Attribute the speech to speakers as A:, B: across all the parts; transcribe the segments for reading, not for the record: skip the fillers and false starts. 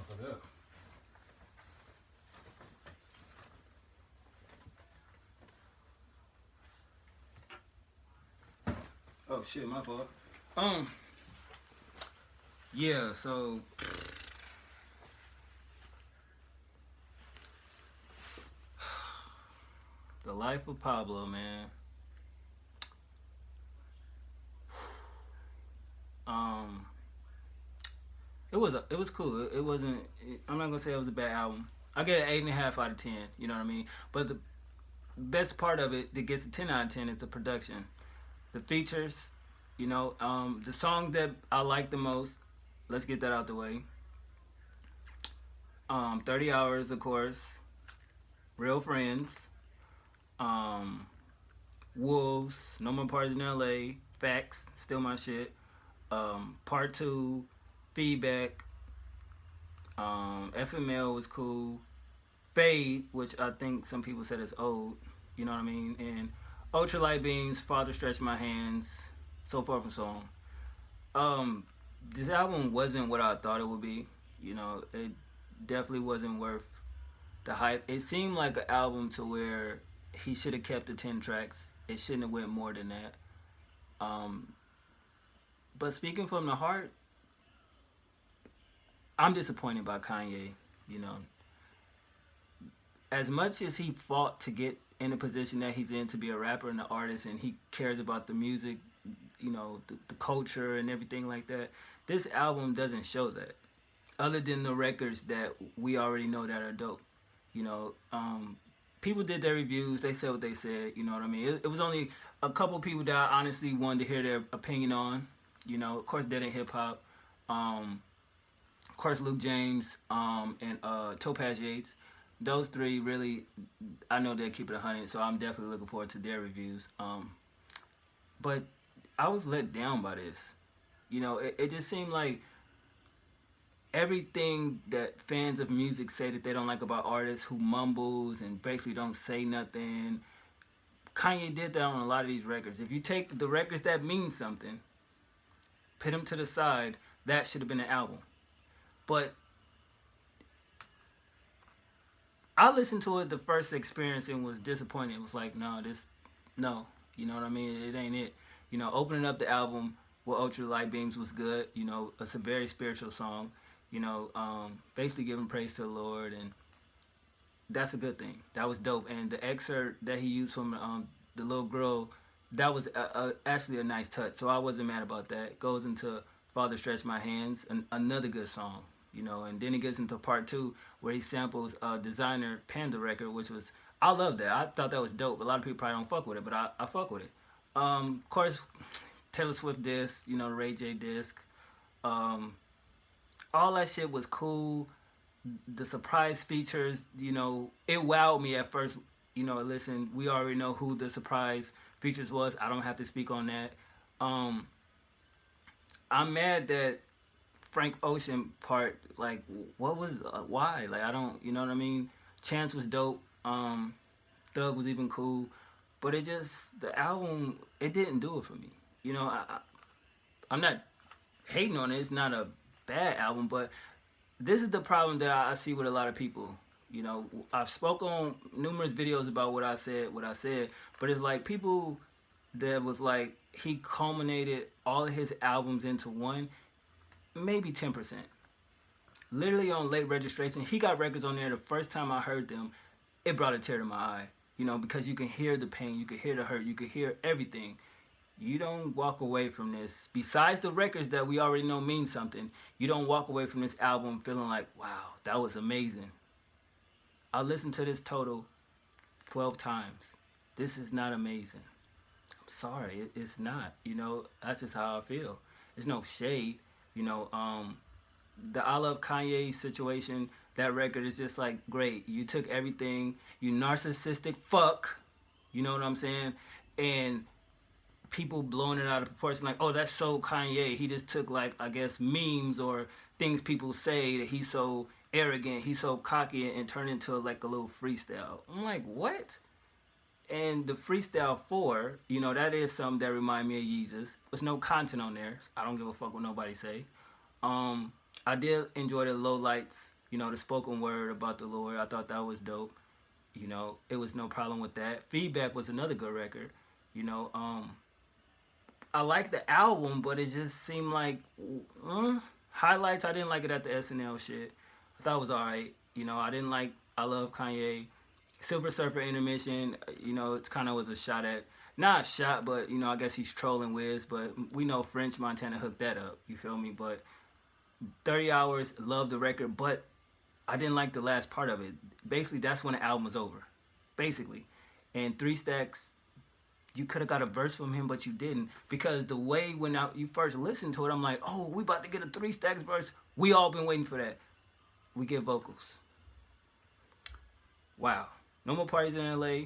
A: motherfucker up. Oh shit, my fault. Um, yeah. So the life of Pablo, man. Um, it was cool. It wasn't. I'm not gonna say it was a bad album. I get an 8.5 out of 10. You know what I mean? But the best part of it that gets a 10 out of 10 is the production, the features. The song that I like the most. Let's get that out the way. 30 hours, of course. Real friends. Um, Wolves. No more parties in L.A. Facts. Still my shit. Part two. Feedback. FML was cool. Fade, which I think some people said is old. You know what I mean? And Ultralight Beams, Father Stretch My Hands, so forth and so on. Um, this album wasn't what I thought it would be. It definitely wasn't worth the hype. It seemed like an album to where he should have kept the 10 tracks. It shouldn't have went more than that. Um, but speaking from the heart, I'm disappointed by Kanye. You know, as much as he fought to get in the position that he's in to be a rapper and an artist, and he cares about the music, the culture and everything like that. This album doesn't show that, other than the records that we already know that are dope. You know, people did their reviews. They said what they said. You know what I mean? It was only a couple people that I honestly wanted to hear their opinion on. Of course, Dead in Hip Hop. Of course, Luke James and Topaz Yates. Those three really, I know they'll keep it 100, so I'm definitely looking forward to their reviews. But I was let down by this. It just seemed like everything that fans of music say that they don't like about artists who mumbles and basically don't say nothing. Kanye did that on a lot of these records. If you take the records that mean something, put them to the side, that should have been an album. But I listened to it the first experience and was disappointed. It was like, no, you know what I mean? It ain't it. Opening up the album with Ultra Light Beams was good. It's a very spiritual song. Basically giving praise to the Lord, and that's a good thing. That was dope. And the excerpt that he used from the little girl, that was actually a nice touch. So I wasn't mad about that. Goes into Father Stretch My Hands, another good song. And then he gets into part two where he samples Designer Panda record, which was, I love that. I thought that was dope. A lot of people probably don't fuck with it, but I fuck with it. Of course, Taylor Swift disc, the Ray J disc. Um, all that shit was cool. The surprise features, it wowed me at first. Listen, we already know who the surprise features was. I don't have to speak on that. Um, I'm mad that Frank Ocean part, like, what was, why? Like, I don't, you know what I mean? Chance was dope. Thug was even cool. But the album, it didn't do it for me. I'm not hating on it. It's not a bad album, but this is the problem that I see with a lot of people. I've spoken on numerous videos about what I said, but it's like people that was like, he culminated all of his albums into one, maybe 10%. Literally on Late Registration, he got records on there. The first time I heard them, it brought a tear to my eye. Because you can hear the pain, you can hear the hurt, you can hear everything. You don't walk away from this, besides the records that we already know mean something, you don't walk away from this album feeling like, wow, that was amazing. I listened to this total 12 times. This is not amazing. I'm sorry, it's not. That's just how I feel. There's no shade. The I Love Kanye situation, that record is just like, great. You took everything, you narcissistic fuck, you know what I'm saying? And people blowing it out of proportion, like, oh, that's so Kanye. He just took, like, I guess, memes or things people say that he's so arrogant, he's so cocky, and turned into like a little freestyle. I'm like, what? And the freestyle 4, that is something that remind me of Yeezus. There's no content on there. I don't give a fuck what nobody say. I did enjoy the Low Lights You know, the spoken word about the Lord, I thought that was dope. You know, it was no problem with that. Feedback was another good record. You know, I like the album, but it just seemed like highlights. I didn't like it at the SNL shit. I thought it was alright. You know, I didn't like I Love Kanye. Silver Surfer intermission. You know, it's kind of was a shot at not a shot, but you know, I guess he's trolling Wiz. But we know French Montana hooked that up. You feel me? But 30 hours, love the record, but I didn't like the last part of it. Basically, that's when the album was over. Basically, and Three Stacks, you could have got a verse from him, but you didn't because the way when you first listened to it, I'm like, oh, we about to get a Three Stacks verse. We all been waiting for that. We get vocals. Wow. No More Parties in LA.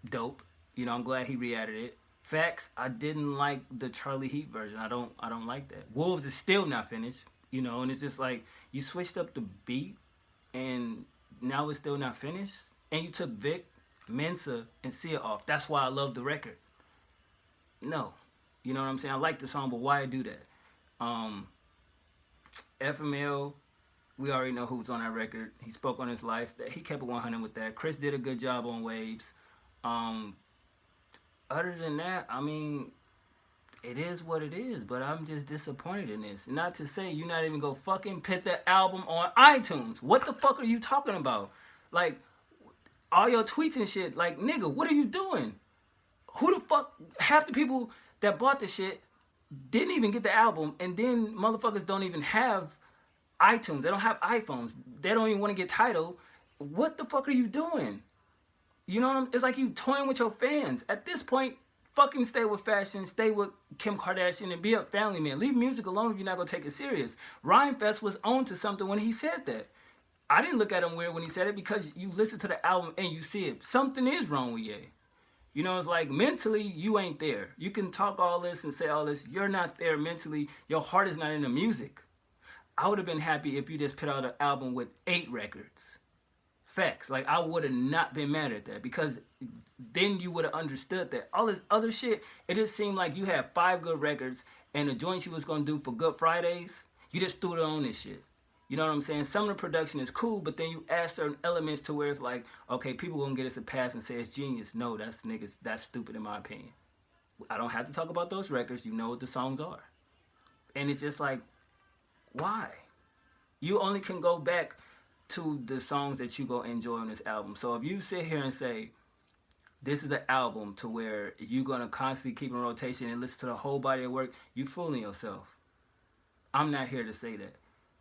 A: Dope. You know, I'm glad he re-added it. Facts, I didn't like the Charlie Heat version. I don't like that. Wolves is still not finished. You know, and it's just like you switched up the beat and now it's still not finished. And you took Vic, Mensa, and Sia off. That's why I love the record. No. You know what I'm saying? I like the song, but why do that? Um, FML, we already know who's on that record. He spoke on his life. He kept it 100 with that. Chris did a good job on Waves. Um, Other than that, I mean, it is what it is, but I'm just disappointed in this. Not to say you're not even gonna fucking put the album on iTunes. What the fuck are you talking about? Like, all your tweets and shit, like, nigga, what are you doing? Who the fuck, half the people that bought the shit didn't even get the album, and then motherfuckers don't even have iTunes. They don't have iPhones. They don't even want to get Tidal. What the fuck are you doing? You know what It's like you toying with your fans. At this point, fucking stay with fashion, stay with Kim Kardashian, and be a family man. Leave music alone if you're not gonna take it serious. Ryan Fest was on to something when he said that. I didn't look at him weird when he said it because you listen to the album and you see it. Something is wrong with Ye. You know, it's like mentally you ain't there. You can talk all this and say all this. You're not there mentally. Your heart is not in the music. I would have been happy if you just put out an album with 8 records. Facts. Like, I would have not been mad at that because then you would have understood that. All this other shit, it just seemed like you had 5 good records and the joints you was going to do for Good Fridays, you just threw it on this shit. You know what I'm saying? Some of the production is cool, but then you add certain elements to where it's like, okay, people gonna get us a pass and say it's genius. No, that's niggas, that's stupid in my opinion. I don't have to talk about those records. You know what the songs are. And it's just like, why? You only can go back to the songs that you go enjoy on this album. So if you sit here and say, this is the album to where you're gonna constantly keep in rotation and listen to the whole body of work, you fooling yourself. I'm not here to say that.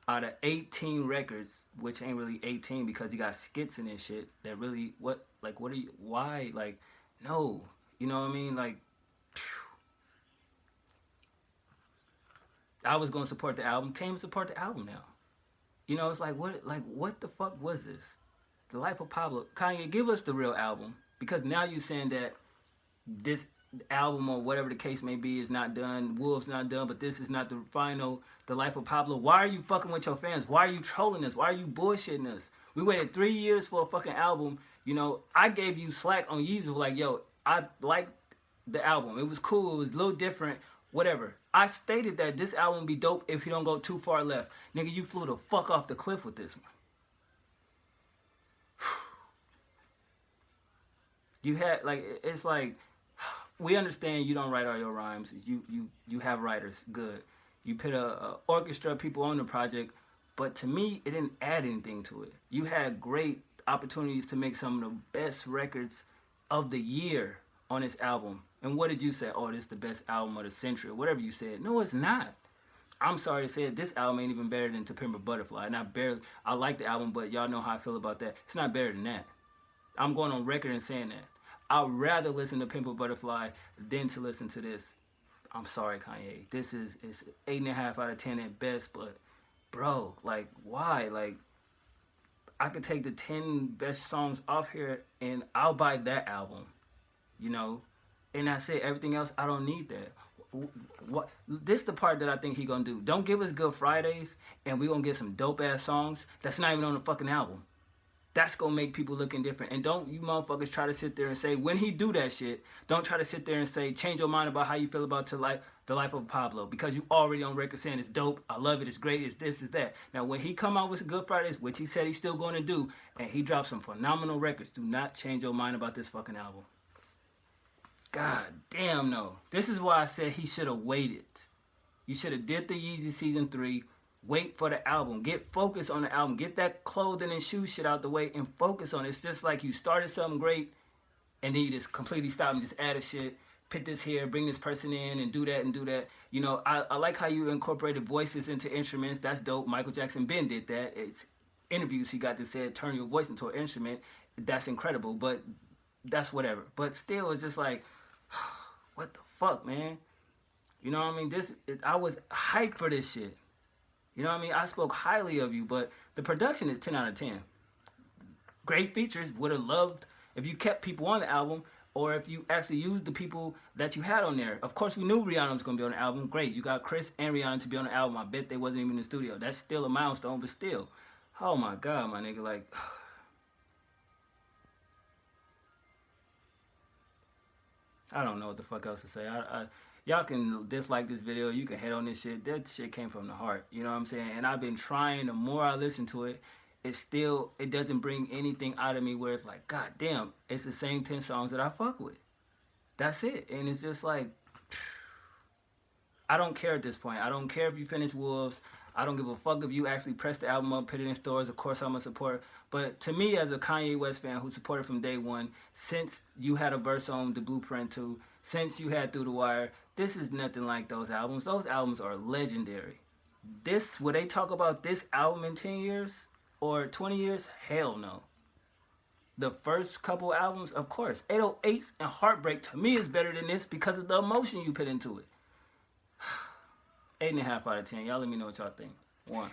A: Out of 18 records, which ain't really 18 because you got skits in this shit that really, what are you, why, like, no, you know what I mean? Like, I was gonna support the album, came to support the album now. You know, it's like, what the fuck was this? The Life of Pablo. Kanye, give us the real album. Because now you're saying that this album or whatever the case may be is not done, Wolves not done, but this is not the final, The Life of Pablo. Why are you fucking with your fans? Why are you trolling us? Why are you bullshitting us? We waited 3 years for a fucking album. You know, I gave you slack on Yeezus, like, yo, I liked the album. It was cool. It was a little different. Whatever. I stated that this album would be dope if you don't go too far left. Nigga, you flew the fuck off the cliff with this one. You had, like, it's like, we understand you don't write all your rhymes. You have writers, good. You put a orchestra of people on the project, but to me, it didn't add anything to it. You had great opportunities to make some of the best records of the year on this album. And what did you say? Oh, this is the best album of the century, or whatever you said. No, it's not. I'm sorry to say it, this album ain't even better than To Pimp a Butterfly. And I like the album, but y'all know how I feel about that. It's not better than that. I'm going on record and saying that. I'd rather listen to Pimp a Butterfly than to listen to this. I'm sorry, Kanye. This is 8.5 out of 10 at best, but bro, like, why? Like, I could take the 10 best songs off here and I'll buy that album, you know? And that's it. Everything else, I don't need that. What? This is the part that I think he gonna do. Don't give us Good Fridays and we gonna get some dope ass songs that's not even on the fucking album. That's gonna make people looking different. And don't you motherfuckers try to sit there and say when he do that shit, don't try to sit there and say change your mind about how you feel about the life of Pablo, because you already on record saying it's dope, I love it, it's great, it's this, it's that. Now when he come out with Good Fridays, which he said he's still going to do, and he drops some phenomenal records, do not change your mind about this fucking album. God damn no. This is why I said he should have waited. You should have did the Yeezy season 3. Wait for the album. Get focused on the album. Get that clothing and shoe shit out the way and focus on it. It's just like you started something great and then you just completely stop and just add a shit. Put this here, bring this person in, and do that and do that. You know, I like how you incorporated voices into instruments. That's dope. Michael Jackson Ben did that. It's interviews he got to say turn your voice into an instrument. That's incredible. But that's whatever. But still, it's just like, what the fuck, man? You know what I mean? I was hyped for this shit. You know what I mean? I spoke highly of you, but the production is 10 out of 10. Great features. Would have loved if you kept people on the album, or if you actually used the people that you had on there. Of course, we knew Rihanna was going to be on the album. Great. You got Chris and Rihanna to be on the album. I bet they wasn't even in the studio. That's still a milestone, but still. Oh my God, my nigga. Like, I don't know what the fuck else to say. Y'all can dislike this video. You can hate on this shit. That shit came from the heart. You know what I'm saying? And I've been trying. The more I listen to it, it doesn't bring anything out of me where it's like, God damn, it's the same 10 songs that I fuck with. That's it. And it's just like, I don't care at this point. I don't care if you finish Wolves. I don't give a fuck if you actually press the album up, put it in stores. Of course, I'm a supporter. But to me, as a Kanye West fan who supported from day one, since you had a verse on The Blueprint 2, since you had Through the Wire, this is nothing like those albums. Those albums are legendary. Would they talk about this album in 10 years or 20 years? Hell no. The first couple albums, of course. 808s and Heartbreak to me is better than this because of the emotion you put into it. 8.5 out of 10. Y'all let me know what y'all think. 1.